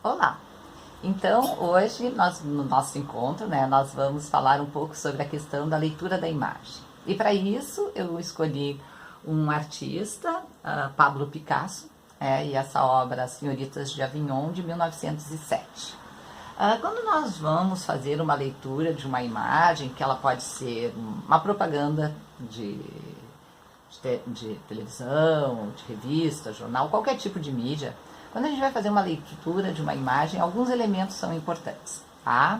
Olá! Então, hoje, no nosso encontro, nós vamos falar um pouco sobre a questão da leitura da imagem. E para isso, eu escolhi um artista, Pablo Picasso, e essa obra, Senhoritas de Avignon, de 1907. Quando nós vamos fazer uma leitura de uma imagem, que ela pode ser uma propaganda de televisão, de revista, jornal, qualquer tipo de mídia, quando a gente vai fazer uma leitura de uma imagem, alguns elementos são importantes, tá?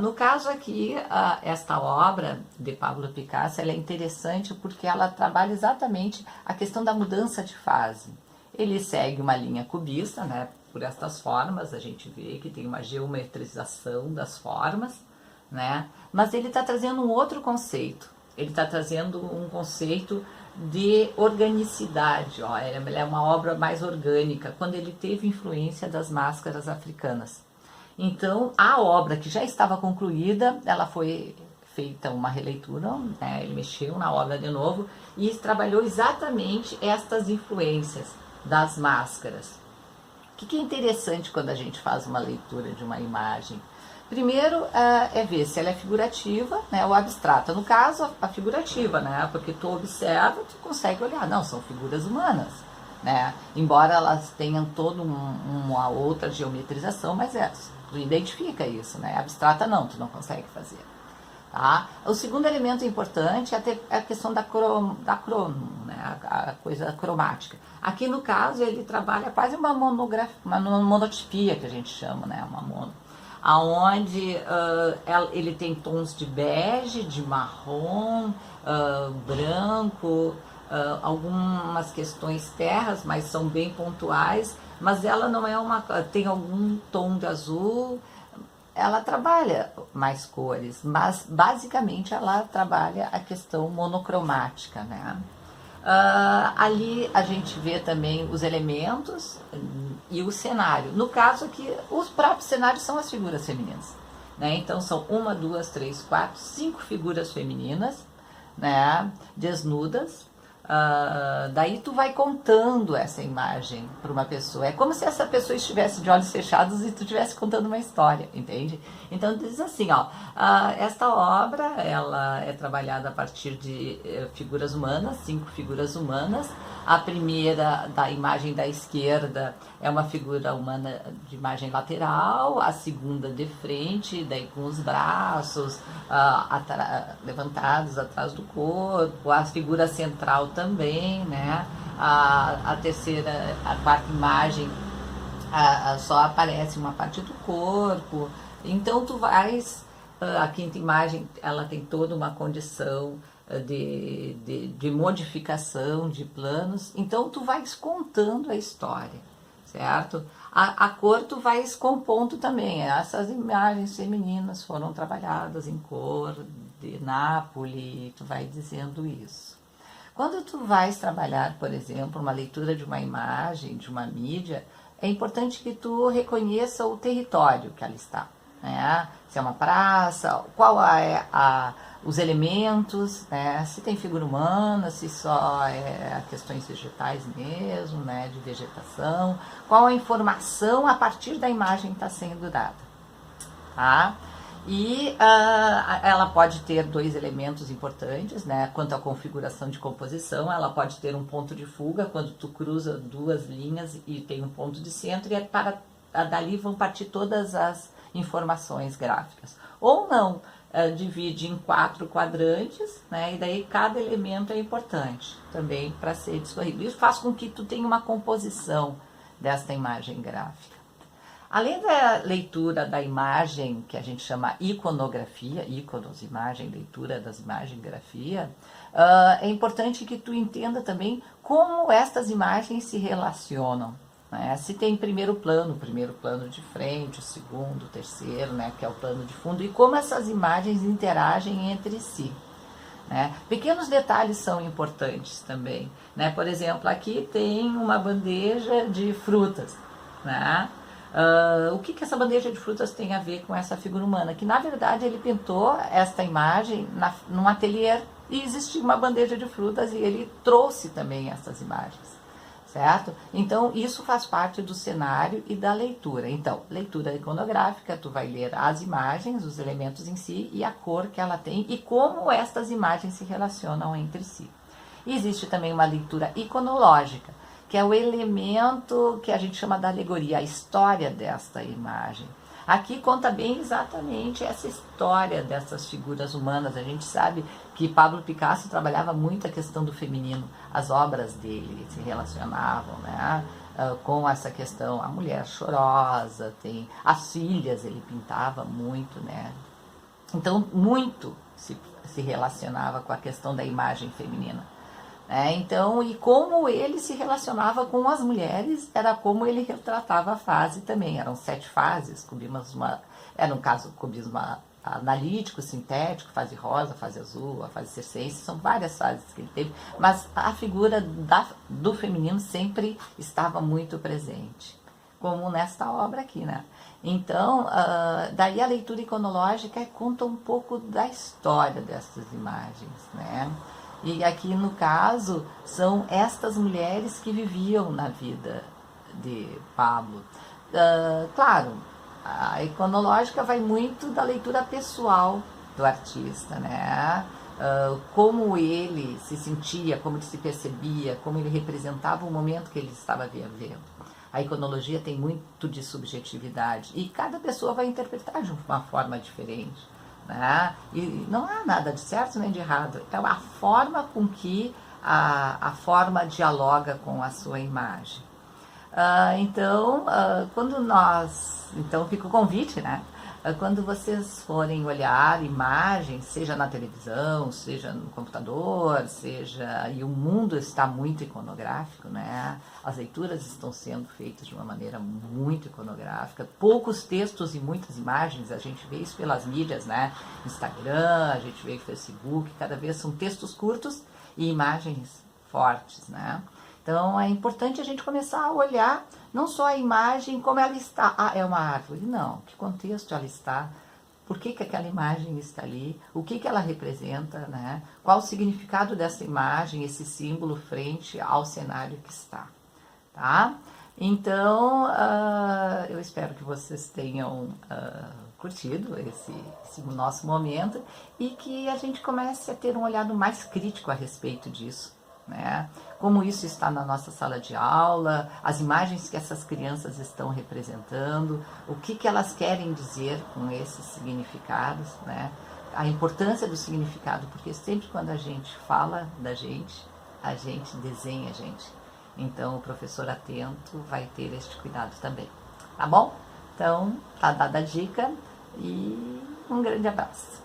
No caso aqui, esta obra de Pablo Picasso, ela é interessante porque ela trabalha exatamente a questão da mudança de fase. Ele segue uma linha cubista, né? Por estas formas, a gente vê que tem uma geometrização das formas, né? Mas ele está trazendo um outro conceito. Ele está trazendo um conceito de organicidade. Ela é uma obra mais orgânica, quando ele teve influência das máscaras africanas. Então, a obra que já estava concluída, ela foi feita uma releitura, né? Ele mexeu na obra de novo e trabalhou exatamente estas influências das máscaras. O que é interessante quando a gente faz uma leitura de uma imagem? Primeiro é ver se ela é figurativa, né, ou abstrata. No caso, a figurativa, né, porque tu observa, tu consegue olhar. Não, são figuras humanas, né, embora elas tenham toda uma outra geometrização, mas tu identifica isso, né, abstrata não, tu não consegue fazer. Tá? O segundo elemento importante é a questão da né, a coisa cromática. Aqui no caso ele trabalha quase uma monotipia que a gente chama, né, uma mono, aonde ele tem tons de bege, de marrom, branco, algumas questões terras, mas são bem pontuais, mas ela não é tem algum tom de azul. Ela trabalha mais cores, mas basicamente ela trabalha a questão monocromática, né? Ali a gente vê também os elementos e o cenário. No caso aqui, os próprios cenários são as figuras femininas, né? Então são 1, 2, 3, 4, 5 figuras femininas, né? Desnudas. Daí tu vai contando essa imagem para uma pessoa. É como se essa pessoa estivesse de olhos fechados e tu estivesse contando uma história, entende? Então diz assim, esta obra ela é trabalhada a partir de figuras humanas, 5 figuras humanas. A primeira, da imagem da esquerda, é uma figura humana de imagem lateral, a segunda de frente, daí com os braços levantados atrás do corpo, a figura central também, né? A terceira, a quarta imagem, só aparece uma parte do corpo. Então tu vais, a quinta imagem, ela tem toda uma condição de modificação de planos. Então tu vais contando a história, certo? A cor tu vais compondo também. Essas imagens femininas foram trabalhadas em cor de Nápoles, tu vai dizendo isso. Quando tu vais trabalhar, por exemplo, uma leitura de uma imagem, de uma mídia, é importante que tu reconheça o território que ela está, né? Se é uma praça, qual é os elementos, né? Se tem figura humana, se só é questões vegetais mesmo, né? De vegetação, qual a informação a partir da imagem que está sendo dada, tá? E ela pode ter 2 elementos importantes, né? Quanto à configuração de composição, ela pode ter um ponto de fuga, quando tu cruza 2 linhas e tem um ponto de centro, e dali vão partir todas as informações gráficas. Ou não, divide em 4 quadrantes, né? E daí cada elemento é importante também para ser discorrido. Isso faz com que tu tenha uma composição desta imagem gráfica. Além da leitura da imagem, que a gente chama iconografia, íconos, imagem, leitura das imagens, grafia, é importante que tu entenda também como estas imagens se relacionam, né? Se tem primeiro plano de frente, o segundo, o terceiro, né, que é o plano de fundo, e como essas imagens interagem entre si, né? Pequenos detalhes são importantes também, né? Por exemplo, aqui tem uma bandeja de frutas, né? O que essa bandeja de frutas tem a ver com essa figura humana? Que na verdade ele pintou esta imagem num ateliê e existia uma bandeja de frutas e ele trouxe também essas imagens, certo? Então, isso faz parte do cenário e da leitura. Então, leitura iconográfica, tu vai ler as imagens, os elementos em si e a cor que ela tem e como estas imagens se relacionam entre si. E existe também uma leitura iconológica, que é o elemento que a gente chama da alegoria, a história desta imagem. Aqui conta bem exatamente essa história dessas figuras humanas. A gente sabe que Pablo Picasso trabalhava muito a questão do feminino. As obras dele se relacionavam, né, com essa questão. A mulher chorosa, tem as filhas, ele pintava muito, né? Então, muito se relacionava com a questão da imagem feminina. Então, e como ele se relacionava com as mulheres, era como ele retratava a fase também. Eram 7 fases, era um caso cubismo analítico, sintético, fase rosa, fase azul, a fase circense, são várias fases que ele teve, mas a figura do feminino sempre estava muito presente, como nesta obra aqui, né? Então, daí a leitura iconológica conta um pouco da história dessas imagens, né? E aqui, no caso, são estas mulheres que viviam na vida de Pablo. Claro, a iconológica vai muito da leitura pessoal do artista, né? Como ele se sentia, como ele se percebia, como ele representava o momento que ele estava vivendo. A iconologia tem muito de subjetividade e cada pessoa vai interpretar de uma forma diferente. Né? E não há nada de certo nem de errado, é a forma com que a forma dialoga com a sua imagem. Então fica o convite, né? Quando vocês forem olhar imagens, seja na televisão, seja no computador, e o mundo está muito iconográfico, né? As leituras estão sendo feitas de uma maneira muito iconográfica, poucos textos e muitas imagens, a gente vê isso pelas mídias, né? Instagram, a gente vê Facebook, cada vez são textos curtos e imagens fortes, né? Então, é importante a gente começar a olhar não só a imagem como ela está. Ah, é uma árvore. Não, que contexto ela está, por que aquela imagem está ali, o que ela representa, né? Qual o significado dessa imagem, esse símbolo frente ao cenário que está, tá? Então, eu espero que vocês tenham curtido esse nosso momento e que a gente comece a ter um olhar mais crítico a respeito disso. Né? Como isso está na nossa sala de aula, as imagens que essas crianças estão representando, o que elas querem dizer com esses significados, né? A importância do significado, porque sempre quando a gente fala da gente, a gente desenha a gente. Então o professor atento vai ter este cuidado também, tá bom? Então, tá dada a dica e um grande abraço.